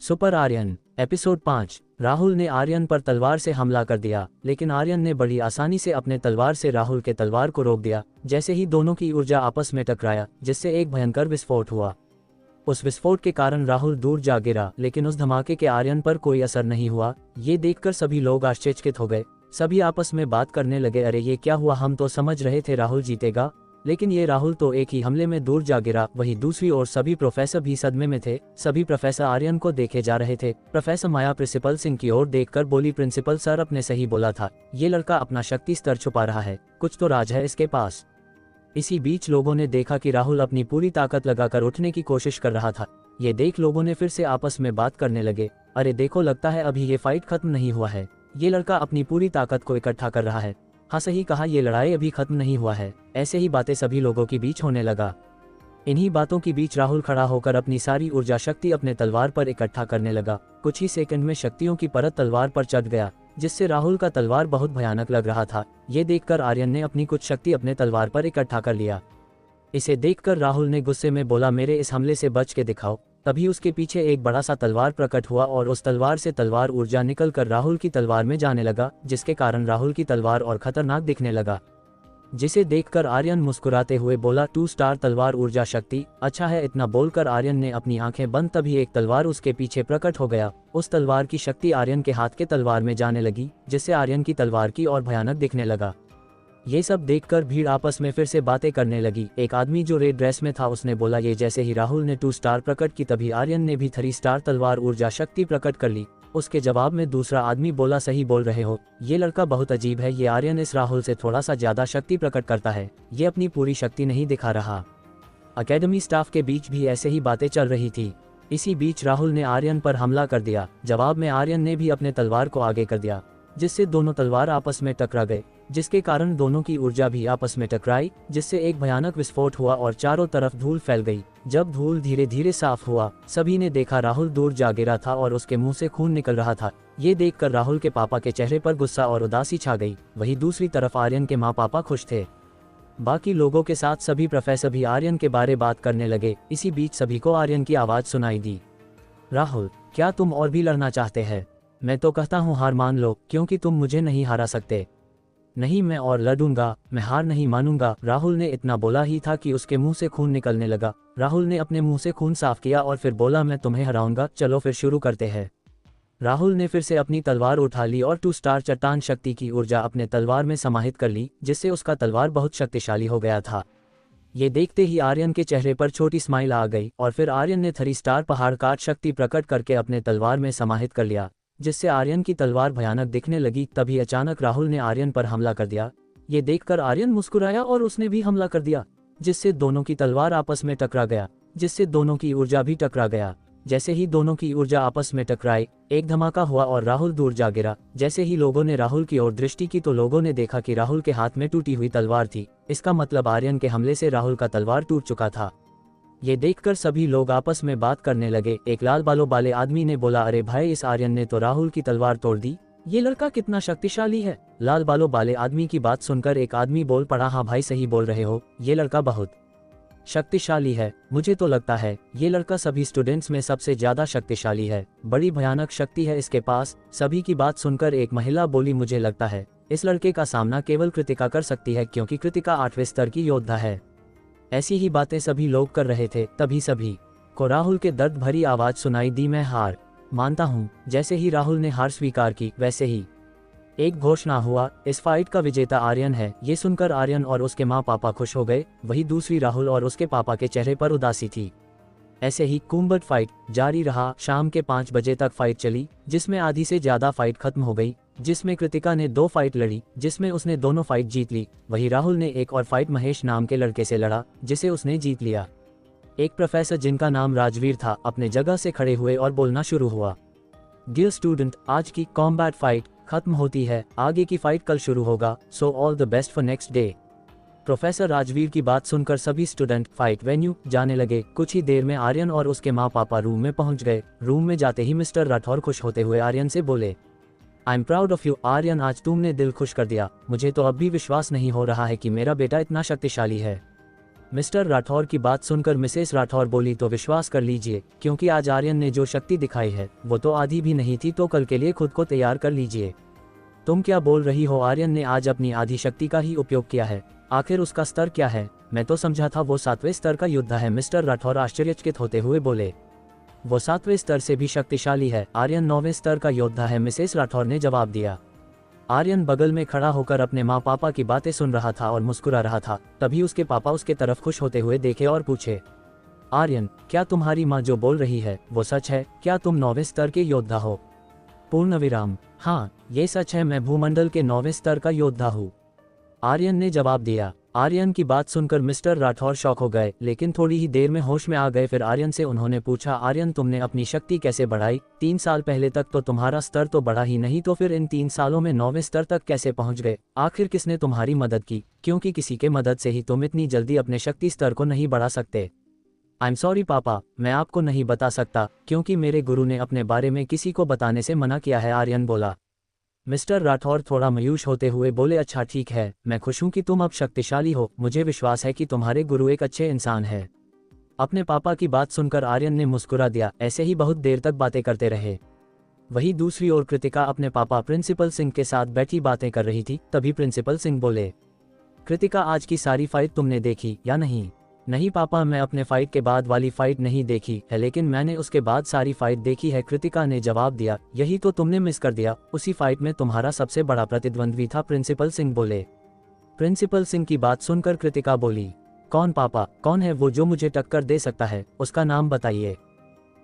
Super Aryan episode 5। Rahul ने आर्यन पर तलवार से हमला कर दिया, लेकिन आर्यन ने बड़ी आसानी से अपने तलवार से राहुल के तलवार को रोक दिया। जैसे ही दोनों की ऊर्जा आपस में टकराया, जिससे एक भयंकर विस्फोट हुआ। उस विस्फोट के कारण राहुल दूर जा गिरा, लेकिन उस धमाके के आर्यन पर कोई असर नहीं हुआ। ये देखकर सभी लोग आश्चर्यचकित हो गए। सभी आपस में बात करने लगे, अरे ये क्या हुआ, हम तो समझ रहे थे राहुल जीतेगा, लेकिन ये राहुल तो एक ही हमले में दूर जा गिरा। वहीं दूसरी ओर सभी प्रोफेसर भी सदमे में थे। सभी प्रोफेसर आर्यन को देखे जा रहे थे। प्रोफेसर माया प्रिंसिपल सिंह की ओर देखकर बोली, प्रिंसिपल सर आपने सही बोला था, ये लड़का अपना शक्ति स्तर छुपा रहा है, कुछ तो राज है इसके पास। इसी बीच लोगों ने देखा कि राहुल अपनी पूरी ताकत लगाकर उठने की कोशिश कर रहा था। ये देख लोगों ने फिर से आपस में बात करने लगे, अरे देखो लगता है अभी ये फाइट खत्म नहीं हुआ है, ये लड़का अपनी पूरी ताकत को इकट्ठा कर रहा है। हाँ सही कहा, ये लड़ाई अभी खत्म नहीं हुआ है। ऐसे ही बातें सभी लोगों के बीच होने लगा। इन्हीं बातों के बीच राहुल खड़ा होकर अपनी सारी ऊर्जा शक्ति अपने तलवार पर इकट्ठा करने लगा। कुछ ही सेकंड में शक्तियों की परत तलवार पर चढ़ गया, जिससे राहुल का तलवार बहुत भयानक लग रहा था। ये देखकर आर्यन ने अपनी कुछ शक्ति अपने तलवार पर इकट्ठा कर लिया। इसे देखकर राहुल ने गुस्से में बोला, मेरे इस हमले से बच के दिखाओ। तभी उसके पीछे एक बड़ा सा तलवार प्रकट हुआ और उस तलवार से तलवार ऊर्जा निकलकर राहुल की तलवार में जाने लगा, जिसके कारण राहुल की तलवार और खतरनाक दिखने लगा। जिसे देखकर आर्यन मुस्कुराते हुए बोला, 2 स्टार तलवार ऊर्जा शक्ति, अच्छा है। इतना बोलकर आर्यन ने अपनी आंखें बंद, तभी एक तलवार उसके पीछे प्रकट हो गया। उस तलवार की शक्ति आर्यन के हाथ के तलवार में जाने लगी, जिससे आर्यन की तलवार की और भयानक दिखने लगा। ये सब देखकर भीड़ आपस में फिर से बातें करने लगी। एक आदमी जो रेड ड्रेस में था उसने बोला, ये जैसे ही राहुल ने 2 स्टार प्रकट की, तभी आर्यन ने भी 3 स्टार तलवार ऊर्जा शक्ति प्रकट कर ली। उसके जवाब में दूसरा आदमी बोला, सही बोल रहे हो, ये लड़का बहुत अजीब है, ये आर्यन इस राहुल से थोड़ा सा ज्यादा शक्ति प्रकट करता है, ये अपनी पूरी शक्ति नहीं दिखा रहा। अकेडमी स्टाफ के बीच भी ऐसे ही बातें चल रही थी। इसी बीच राहुल ने आर्यन पर हमला कर दिया। जवाब में आर्यन ने भी अपने तलवार को आगे कर दिया, जिससे दोनों तलवार आपस में टकरा गए, जिसके कारण दोनों की ऊर्जा भी आपस में टकराई, जिससे एक भयानक विस्फोट हुआ और चारों तरफ धूल फैल गई। जब धूल धीरे धीरे साफ हुआ, सभी ने देखा राहुल दूर जा गिरा था और उसके मुंह से खून निकल रहा था। ये देखकर राहुल के पापा के चेहरे पर गुस्सा और उदासी छा गई। वहीं दूसरी तरफ आर्यन के माँ पापा खुश थे। बाकी लोगों के साथ सभी प्रोफेसर भी आर्यन के बारे बात करने लगे। इसी बीच सभी को आर्यन की आवाज सुनाई दी, राहुल क्या तुम और भी लड़ना चाहते हैं? मैं तो कहता हूँ हार मान लो, क्योंकि तुम मुझे नहीं हरा सकते। नहीं, मैं और लड़ूंगा, मैं हार नहीं मानूंगा। राहुल ने इतना बोला ही था कि उसके मुंह से खून निकलने लगा। राहुल ने अपने मुंह से खून साफ किया और फिर बोला, मैं तुम्हें हराऊंगा, चलो फिर शुरू करते हैं। राहुल ने फिर से अपनी तलवार उठा ली और 2 स्टार चट्टान शक्ति की ऊर्जा अपने तलवार में समाहित कर ली, जिससे उसका तलवार बहुत शक्तिशाली हो गया था। ये देखते ही आर्यन के चेहरे पर छोटी स्माइल आ गई और फिर आर्यन ने 3 स्टार पहाड़ काट शक्ति प्रकट करके अपने तलवार में समाहित कर लिया, जिससे आर्यन की तलवार भयानक दिखने लगी। तभी अचानक राहुल ने आर्यन पर हमला कर दिया। ये देखकर आर्यन मुस्कुराया और उसने भी हमला कर दिया, जिससे दोनों की तलवार आपस में टकरा गया, जिससे दोनों की ऊर्जा भी टकरा गया। जैसे ही दोनों की ऊर्जा आपस में टकराई, एक धमाका हुआ और राहुल दूर जा गिरा। जैसे ही लोगों ने राहुल की ओर दृष्टि की तो लोगों ने देखा कि राहुल के हाथ में टूटी हुई तलवार थी। इसका मतलब आर्यन के हमले से राहुल का तलवार टूट चुका था। ये देखकर सभी लोग आपस में बात करने लगे। एक लाल बालों वाले आदमी ने बोला, अरे भाई इस आर्यन ने तो राहुल की तलवार तोड़ दी, ये लड़का कितना शक्तिशाली है। लाल बालों वाले आदमी की बात सुनकर एक आदमी बोल पड़ा, हाँ भाई सही बोल रहे हो, ये लड़का बहुत शक्तिशाली है। मुझे तो लगता है ये लड़का सभी स्टूडेंट्स में सबसे ज्यादा शक्तिशाली है, बड़ी भयानक शक्ति है इसके पास। सभी की बात सुनकर एक महिला बोली, मुझे लगता है इस लड़के का सामना केवल कृतिका कर सकती है, क्योंकि कृतिका 8वें स्तर की योद्धा है। ऐसी ही बातें सभी लोग कर रहे थे। तभी सभी को राहुल के दर्द भरी आवाज सुनाई दी, मैं हार मानता हूँ। जैसे ही राहुल ने हार स्वीकार की, वैसे ही एक घोषणा हुआ, इस फाइट का विजेता आर्यन है। ये सुनकर आर्यन और उसके माँ पापा खुश हो गए। वहीं दूसरी राहुल और उसके पापा के चेहरे पर उदासी थी। ऐसे ही कुंभट फाइट जारी रहा। शाम के 5 बजे तक फाइट चली, जिसमें आधी से ज्यादा फाइट खत्म हो गई, जिसमें कृतिका ने 2 फाइट लड़ी, जिसमें उसने दोनों फाइट जीत ली। वहीं राहुल ने एक और फाइट महेश नाम के लड़के से लड़ा, जिसे उसने जीत लिया। एक प्रोफेसर जिनका नाम राजवीर था अपने जगह से खड़े हुए और बोलना शुरू हुआ, डियर स्टूडेंट, आज की कॉम्बैट फाइट खत्म होती है, आगे की फाइट कल शुरू होगा, so all the best for next day. Professor Rajveer की बात सुनकर सभी स्टूडेंट फाइट वेन्यू जाने लगे। कुछ ही देर में आर्यन और उसके माँ पापा रूम में पहुंच गए। रूम में जाते ही मिस्टर राठौर खुश होते हुए आर्यन से बोले, I am proud of you Aryan, आज तुमने दिल खुश कर दिया। मुझे तो अब भी विश्वास नहीं हो रहा है कि मेरा बेटा इतना शक्तिशाली है। मिस्टर राठौर की बात सुनकर मिसेस राठौर बोली, तो विश्वास कर लीजिए, क्योंकि आज आर्यन ने जो शक्ति दिखाई है वो तो आधी भी नहीं थी, तो कल के लिए खुद को तैयार कर लीजिए। तुम क्या बोल रही हो? आर्यन ने आज अपनी आधी शक्ति का ही उपयोग किया है। आखिर उसका स्तर क्या है? मैं तो समझा था वो 7वें स्तर का योद्धा है। मिस्टर राठौर आश्चर्यचकित होते हुए बोले। वो 7वें स्तर से भी शक्तिशाली है। आर्यन 9वें स्तर का योद्धा है, मिसेस राठौर ने जवाब दिया। आर्यन बगल में खड़ा होकर अपने माँ पापा की बातें सुन रहा था और मुस्कुरा रहा था। तभी उसके पापा उसके तरफ खुश होते हुए देखे और पूछे, आर्यन, क्या तुम्हारी माँ जो बोल रही है वो सच है? क्या तुम 9वें स्तर के योद्धा हो? पूर्णविराम, हाँ, ये सच है, मैं भूमंडल के 9वें स्तर का योद्धा हूँ, आर्यन ने जवाब दिया। आर्यन की बात सुनकर मिस्टर राठौर शॉक हो गए, लेकिन थोड़ी ही देर में होश में आ गए। फिर आर्यन से उन्होंने पूछा, आर्यन, तुमने अपनी शक्ति कैसे बढ़ाई? 3 साल पहले तक तो तुम्हारा स्तर तो बढ़ा ही नहीं, तो फिर इन 3 सालों में 9वें स्तर तक कैसे पहुंच गए? आखिर किसने तुम्हारी मदद की? क्योंकि किसी के मदद से ही तुम इतनी जल्दी अपने शक्ति स्तर को नहीं बढ़ा सकते। आई एम सॉरी पापा, मैं आपको नहीं बता सकता, क्योंकि मेरे गुरु ने अपने बारे में किसी को बताने से मना किया है, आर्यन बोला। मिस्टर राठौर थोड़ा मायूस होते हुए बोले, अच्छा ठीक है, मैं खुश हूं कि तुम अब शक्तिशाली हो। मुझे विश्वास है कि तुम्हारे गुरु एक अच्छे इंसान है। अपने पापा की बात सुनकर आर्यन ने मुस्कुरा दिया। ऐसे ही बहुत देर तक बातें करते रहे। वहीं दूसरी ओर कृतिका अपने पापा प्रिंसिपल सिंह के साथ बैठी बातें कर रही थी। तभी प्रिंसिपल सिंह बोले, कृतिका, आज की सारी फाइट तुमने देखी या नहीं? नहीं पापा, मैं अपने फाइट के बाद वाली फाइट नहीं देखी है, लेकिन मैंने उसके बाद सारी फाइट देखी है, कृतिका ने जवाब दिया। यही तो तुमने मिस कर दिया, उसी फाइट में तुम्हारा सबसे बड़ा प्रतिद्वंद्वी था, प्रिंसिपल सिंह बोले। प्रिंसिपल सिंह की बात सुनकर कृतिका बोली, कौन पापा? कौन है वो जो मुझे टक्कर दे सकता है? उसका नाम बताइए।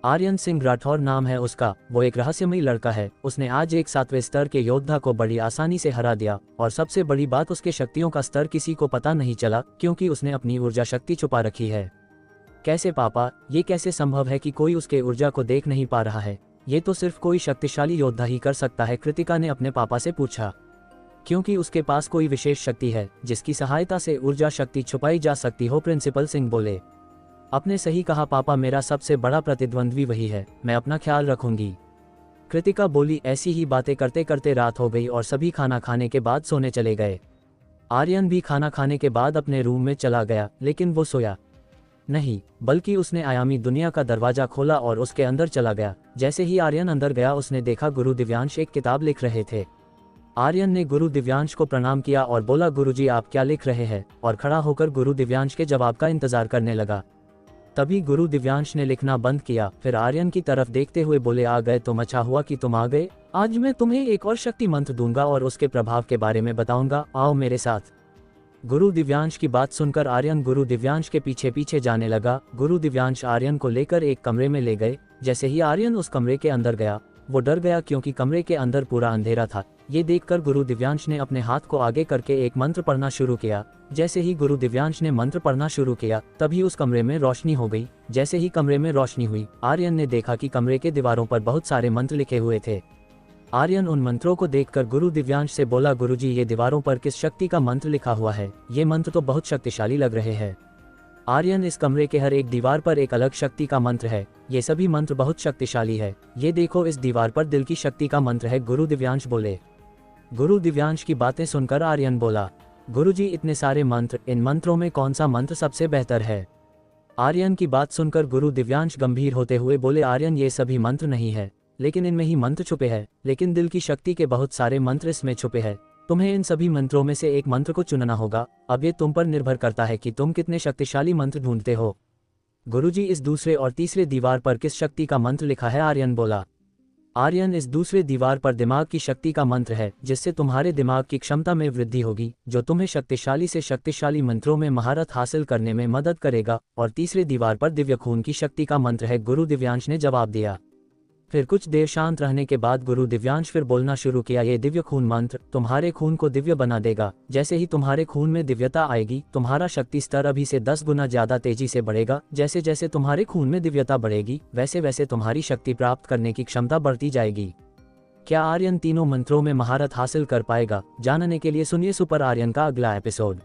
आर्यन सिंह राठौर नाम है उसका। वो एक रहस्यमयी लड़का है। उसने आज एक 7वें स्तर के योद्धा को बड़ी आसानी से हरा दिया, और सबसे बड़ी बात, उसके शक्तियों का स्तर किसी को पता नहीं चला, क्योंकि उसने अपनी ऊर्जा शक्ति छुपा रखी है। कैसे पापा? ये कैसे संभव है कि कोई उसके ऊर्जा को देख नहीं पा रहा है? ये तो सिर्फ कोई शक्तिशाली योद्धा ही कर सकता है, कृतिका ने अपने पापा से पूछा। क्योंकि उसके पास कोई विशेष शक्ति है जिसकी सहायता से ऊर्जा शक्ति छुपाई जा सकती हो, प्रिंसिपल सिंह बोले। आपने सही कहा पापा, मेरा सबसे बड़ा प्रतिद्वंद्वी वही है, मैं अपना ख्याल रखूंगी, कृतिका बोली। ऐसी ही बातें करते करते रात हो गई और सभी खाना खाने के बाद सोने चले गए। आर्यन भी खाना खाने के बाद अपने रूम में चला गया, लेकिन वो सोया नहीं, बल्कि उसने आयामी दुनिया का दरवाजा खोला और उसके अंदर चला गया। जैसे ही आर्यन अंदर गया, उसने देखा गुरु दिव्यांश एक किताब लिख रहे थे। आर्यन ने गुरु दिव्यांश को प्रणाम किया और बोला, गुरुजी आप क्या लिख रहे हैं? और खड़ा होकर गुरु दिव्यांश के जवाब का इंतजार करने लगा। तभी गुरु दिव्यांश ने लिखना बंद किया। फिर आर्यन की तरफ देखते हुए बोले, आ गए तुम, अच्छा हुआ कि तुम आ गए। आज मैं तुम्हें एक और शक्ति मंत्र दूंगा और उसके प्रभाव के बारे में बताऊंगा, आओ मेरे साथ। गुरु दिव्यांश की बात सुनकर आर्यन गुरु दिव्यांश के पीछे पीछे जाने लगा। गुरु दिव्यांश आर्यन को लेकर एक कमरे में ले गए। जैसे ही आर्यन उस कमरे के अंदर गया, वो डर गया, क्योंकि कमरे के अंदर पूरा अंधेरा था। ये देखकर गुरु दिव्यांश ने अपने हाथ को आगे करके एक मंत्र पढ़ना शुरू किया। जैसे ही गुरु दिव्यांश ने मंत्र पढ़ना शुरू किया, तभी उस कमरे में रोशनी हो गई। जैसे ही कमरे में रोशनी हुई, आर्यन ने देखा कि कमरे के दीवारों पर बहुत सारे मंत्र लिखे हुए थे। आर्यन उन मंत्रों को देखकर गुरु दिव्यांश से बोला, गुरुजी, ये दीवारों पर किस शक्ति का मंत्र लिखा हुआ है? ये मंत्र तो बहुत शक्तिशाली लग रहे हैं। आर्यन, इस कमरे के हर एक दीवार पर एक अलग शक्ति का मंत्र है। ये सभी मंत्र बहुत शक्तिशाली है। ये देखो, इस दीवार पर दिल की शक्ति का मंत्र है, गुरु दिव्यांश बोले। गुरु दिव्यांश की बातें सुनकर आर्यन बोला, गुरुजी, इतने सारे मंत्र, इन मंत्रों में कौन सा मंत्र सबसे बेहतर है? आर्यन की बात सुनकर गुरु दिव्यांश गंभीर होते हुए बोले, आर्यन, ये सभी मंत्र नहीं है, लेकिन इनमें ही मंत्र छुपे हैं। लेकिन दिल की शक्ति के बहुत सारे मंत्र इसमें छुपे हैं। तुम्हें इन सभी मंत्रों में से एक मंत्र को चुनना होगा। अब ये तुम पर निर्भर करता है कि तुम कितने शक्तिशाली मंत्र ढूंढते हो। गुरुजी, इस दूसरे और तीसरे दीवार पर किस शक्ति का मंत्र लिखा है? आर्यन बोला। आर्यन, इस दूसरे दीवार पर दिमाग की शक्ति का मंत्र है, जिससे तुम्हारे दिमाग की क्षमता में वृद्धि होगी, जो तुम्हें शक्तिशाली से शक्तिशाली मंत्रों में महारत हासिल करने में मदद करेगा। और तीसरे दीवार पर दिव्य खून की शक्ति का मंत्र है, गुरु दिव्यांश ने जवाब दिया। फिर कुछ देर शांत रहने के बाद गुरु दिव्यांश फिर बोलना शुरू किया, ये दिव्य खून मंत्र तुम्हारे खून को दिव्य बना देगा। जैसे ही तुम्हारे खून में दिव्यता आएगी, तुम्हारा शक्ति स्तर अभी से 10 गुना ज्यादा तेजी से बढ़ेगा। जैसे जैसे तुम्हारे खून में दिव्यता बढ़ेगी, वैसे वैसे तुम्हारी शक्ति प्राप्त करने की क्षमता बढ़ती जाएगी। क्या आर्यन तीनों मंत्रों में महारत हासिल कर पाएगा? जानने के लिए सुनिए सुपर आर्यन का अगला एपिसोड।